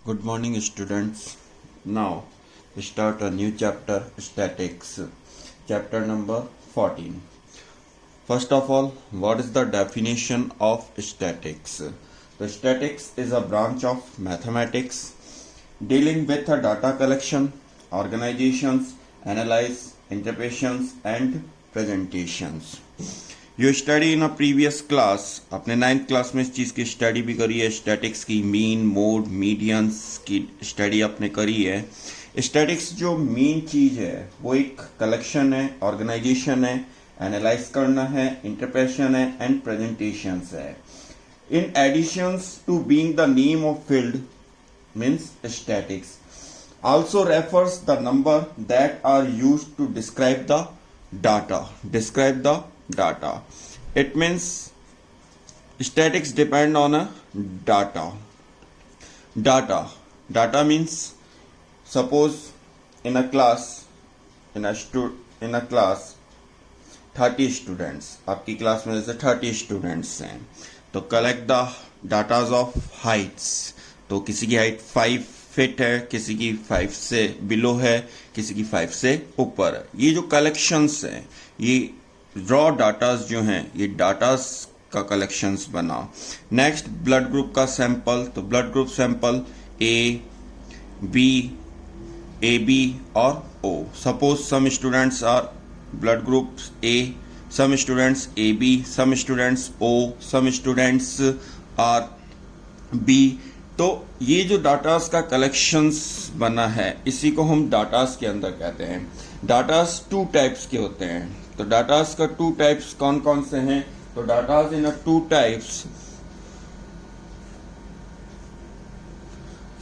Good morning, students. Now, start a new chapter, statics, chapter number 14. First of all, what is the definition of statics? The statics is a branch of mathematics dealing with a data collection, organizations, analyze, interpretations and presentations. You study in a previous class, अपने 9th class में इस चीज़ की study भी करी है, statics की mean, mode, medians की study आपने करी है. स्टैटिक्स जो मेन चीज़ है वो एक कलेक्शन है, ऑर्गेनाइजेशन है, एनालाइज करना है, इंटरप्रेशन है एंड प्रेजेंटेशंस है. In additions to being the name of field means statistics also refers the number that are used to describe the data. It means statics depend on a data means suppose in a class 30 students, आपकी class में जैसे 30 students हैं तो collect the datas of Heights. तो किसी की height 5 fit है, किसी की 5 से बिलो है, किसी की 5 से ऊपर है. ये जो कलेक्शंस हैं ये रॉ डाटास जो हैं ये डाटास का कलेक्शंस बना. नेक्स्ट ब्लड ग्रुप का सैंपल. तो blood group sample A B और O. Suppose some students are blood group A, some students A B, some students O, some students are B. तो ये जो डाटास का collections बना है इसी को हम डाटास के अंदर कहते हैं. डाटास 2 टाइप्स के होते हैं. तो डाटास का 2 टाइप्स कौन कौन से हैं? तो datas in 2 types.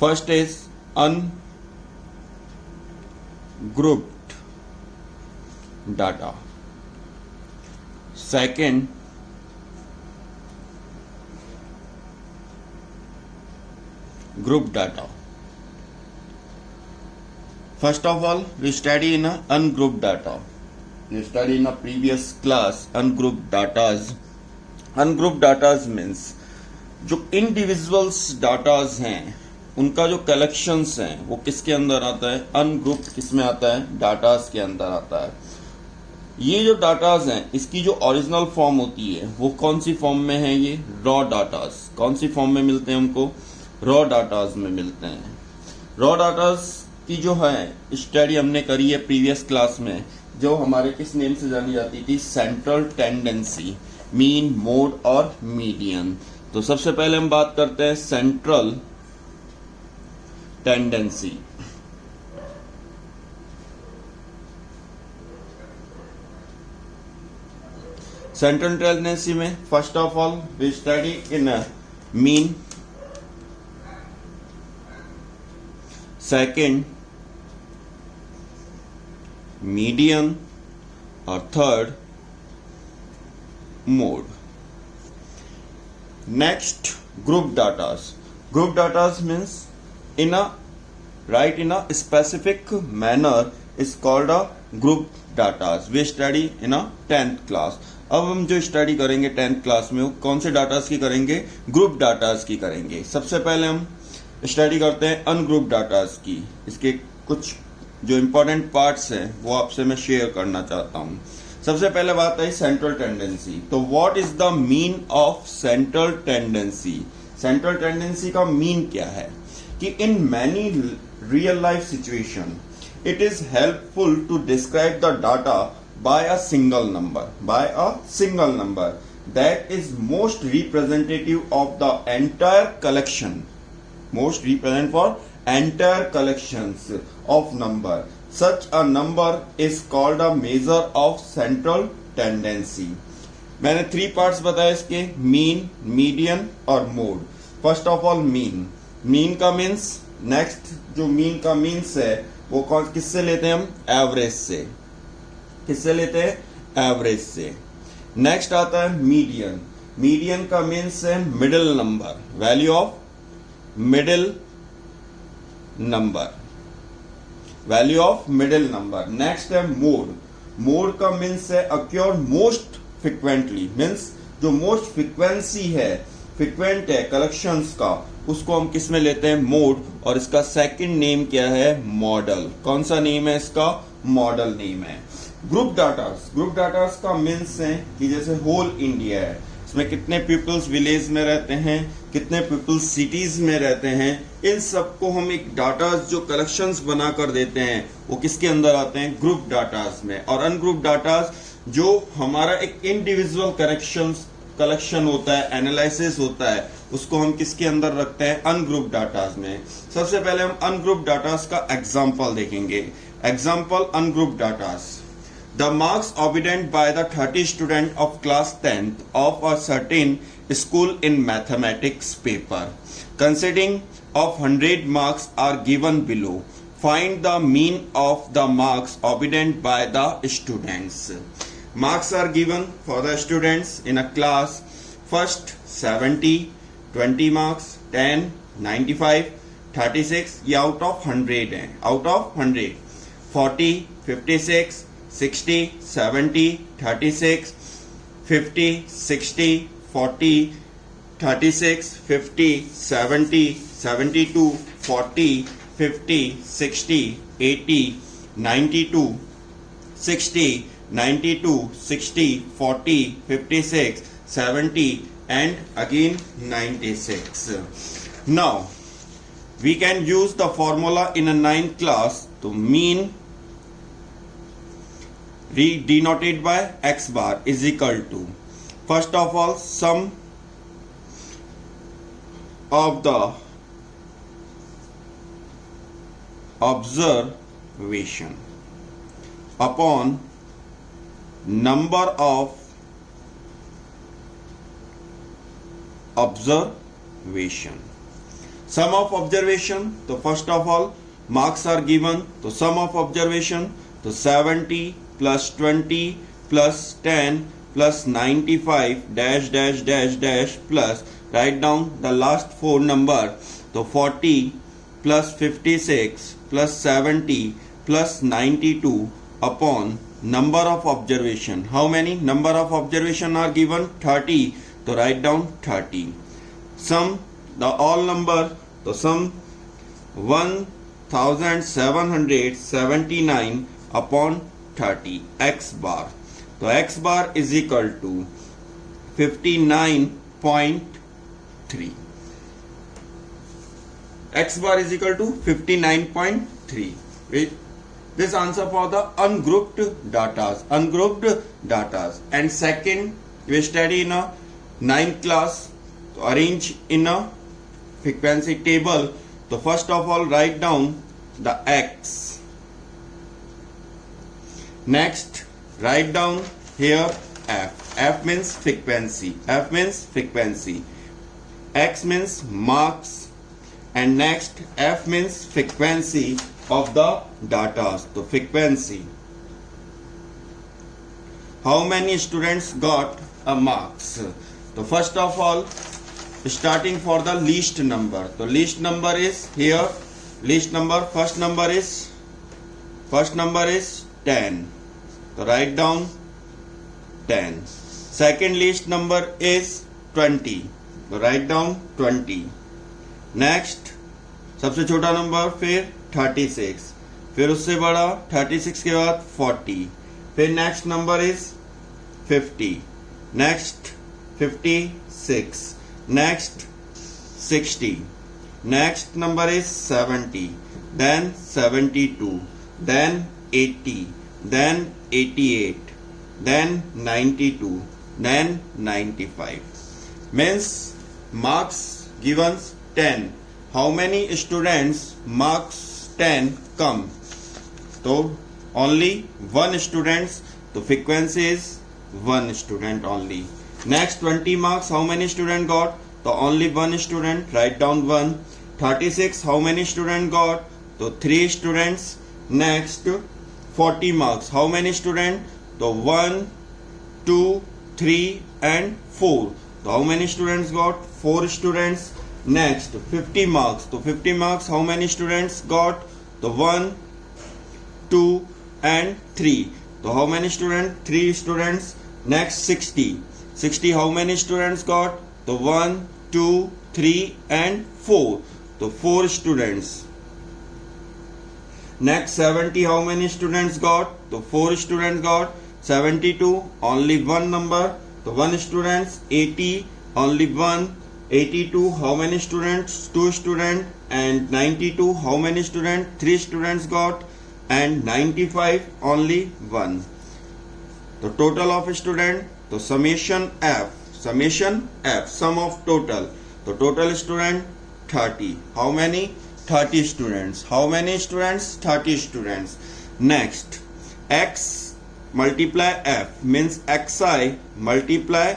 First is ungrouped data. Second group data. First of all, we study in a ungrouped data. We study in a previous class ungrouped datas. Ungrouped datas means जो individuals datas हैं उनका जो collections हैं वो किसके अंदर आता है? ungrouped किसमें आता है? datas के अंदर आता है. ये जो डाटाज हैं इसकी जो ओरिजिनल फॉर्म होती है वो कौन सी फॉर्म में है? ये रॉ डाटाज. कौन सी फॉर्म में मिलते हैं हमको? रॉ डाटाज में मिलते हैं. रॉ डाटाज की जो है स्टडी हमने करी है प्रीवियस क्लास में, जो हमारे किस नेम से जानी जाती थी? सेंट्रल टेंडेंसी, मीन, मोड और मीडियन. तो सबसे पहले हम बात करते हैं सेंट्रल टेंडेंसी. सेंट्रल टेंडेंसी में first of all we study in mean, second median और third mode. Next group datas. Group datas means in a write in a specific manner is called a group datas. We study in a 10th class. अब हम जो study करेंगे 10th class में वो कौन से datas की करेंगे? ग्रुप डाटास की करेंगे. सबसे पहले हम स्टडी करते हैं अनग्रुप डाटास की. इसके कुछ जो इंपॉर्टेंट पार्ट्स हैं वो आपसे मैं शेयर करना चाहता हूं. सबसे पहले बात है सेंट्रल टेंडेंसी. तो what is the mean of central tendency? Central tendency का मीन क्या है? कि in many real life situation it is helpful to describe the data by a single number that is most representative of the entire collection. Most represent for entire collections of number. Such a number is called a measure of central tendency. मैंने 3 parts बताए इसके, mean, median और mode. First of all mean. mean का means next जो mean का means है वो किससे लेते हैं हम? एवरेज से. किससे लेते हैं? एवरेज से. नेक्स्ट आता है मीडियन. मीडियन का means है middle number, value of middle number. Next है मोड. मोड का मीन्स है अक्योर मोस्ट फ्रिक्वेंटली, मीन्स जो मोस्ट फ्रिक्वेंसी है, फ्रिक्वेंट है कलेक्शंस का उसको हम किस में लेते हैं, मोड, और इसका सेकंड नेम क्या है, मॉडल। कौन सा नेम है इसका, मॉडल नेम है। ग्रुप डाटास का मीन्स है कि जैसे होल इंडिया है, इसमें कितने पीपल्स विलेज में रहते हैं, कितने पीपल्स सिटीज में रहते हैं, इन सबको हम एक डाटास जो कलेक्शंस बना कर देते हैं वो किसके अंदर आते हैं, ग्रुप डाटास में। और अनग्रुप डाटास जो हमारा एक इंडिविजुअल कलेक्शन होता है, एनालिसिस होता है, उसको हम किसके अंदर रखते हैं, अनग्रुप डाटास में। सबसे पहले हम अनग्रुप डाटास का एग्जांपल देखेंगे। Example ungroup datas, the marks obtained by the 30 student of class 10th of a certain school in mathematics paper consisting of 100 marks are given below. Find the mean of the marks obtained by the students. Marks are given for the students in a class. First 70, 20 marks, 10, 95, 36, ये out of 100 है, out of 100, 40, 56, 60, 70, 36, 50, 60, 40, 36, 50, 70, 72, 40, 50, 60, 80, 92, 60, 92, 60, 40, 56, 70, and again 96. Now, we can use the formula in a 9th class to mean denoted by x bar is equal to, first of all, sum of the observation upon number of observation. Sum of observation, तो first of all marks are given, तो sum of observation, तो 70 plus 20 plus 10 plus 95 dash dash dash dash plus, write down the last four number, तो 40 plus 56 plus 70 plus 92 upon number of observation. How many number of observation are given, 30, तो write down 30. Sum the all number, तो sum 1779 upon 30, x bar, तो x bar is equal to 59.3. x bar is equal to 59.3. This answer for the ungrouped datas. And second, we study in a 9th class, to arrange in a frequency table. So first of all, write down the x. Next, write down here f. F means frequency. X means marks. And next, f means frequency of the data. So frequency. How many students got a marks? So first of all, starting for the least number. So least number is here. Least number, first number is 10. So write down 10. Second least number is 20. So write down 20. Next, सबसे छोटा number फिर 36, फिर उससे बड़ा 36 के बाद 40, फिर next number is 50, next 56, next 60, next number is 70, then 72, then 80, then 88, then 92, then 95. Means marks given 10. How many students marks 10 come? So only one student. So frequency is one student only. Next 20 marks. How many student got? So only one student. Write down 1. 36. How many student got? So 3 students. Next 40 marks. How many student? So 1, 2, 3 and 4. So how many students got? 4 students. Next 50 marks. So 50 marks. How many students got? So 1, 2 and 3. So how many students? 3 students. Next 60. 60. How many students got? So 1, 2, 3 and 4, तो 4 students. Next 70, how many students got? तो 4 students got. 72, only one number, तो 1 students. 80, only one. 82, how many students? 2 students. And 92, how many students? 3 students got. And 95, only 1. तो total of student, तो summation F, sum of total. तो total student 30. How many? 30 students. How many students? 30 students. Next, X multiply F means Xi multiply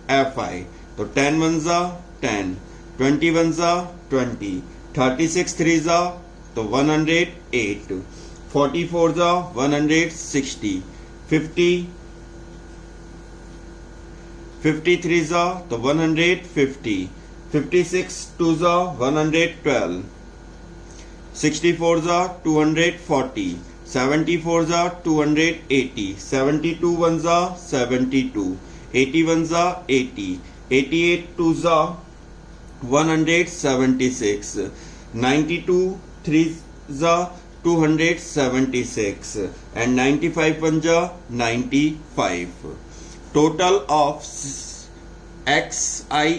Fi. तो 10 ones are 10, 20 ones are 20, 36 threes are तो 108, 44 are 160, 50, 53 are तो 150, 56 twos are 112, 64 are 240, 74 are 280, 72 ones are 72, 81 are 80, 88 twos are 176, 92 threes are 276, and 95 ones are 95. Total of Xi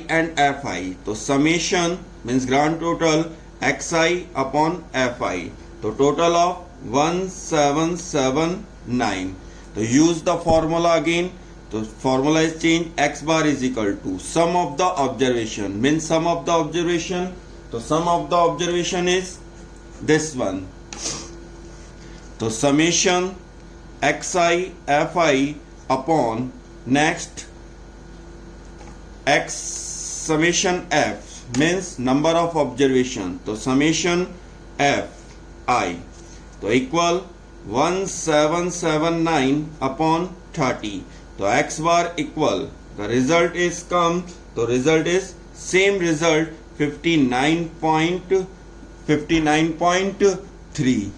and Fi. तो summation means grand total Xi upon Fi. तो total of 1779. तो use the formula again. तो formula is changed. X bar is equal to sum of the observation means sum of the observation. तो sum of the observation is this one. तो summation Xi Fi upon next X summation F means number of observation. तो summation F I तो equal 1779 upon 30. तो X bar equal the result is come. तो result is same result 59.3.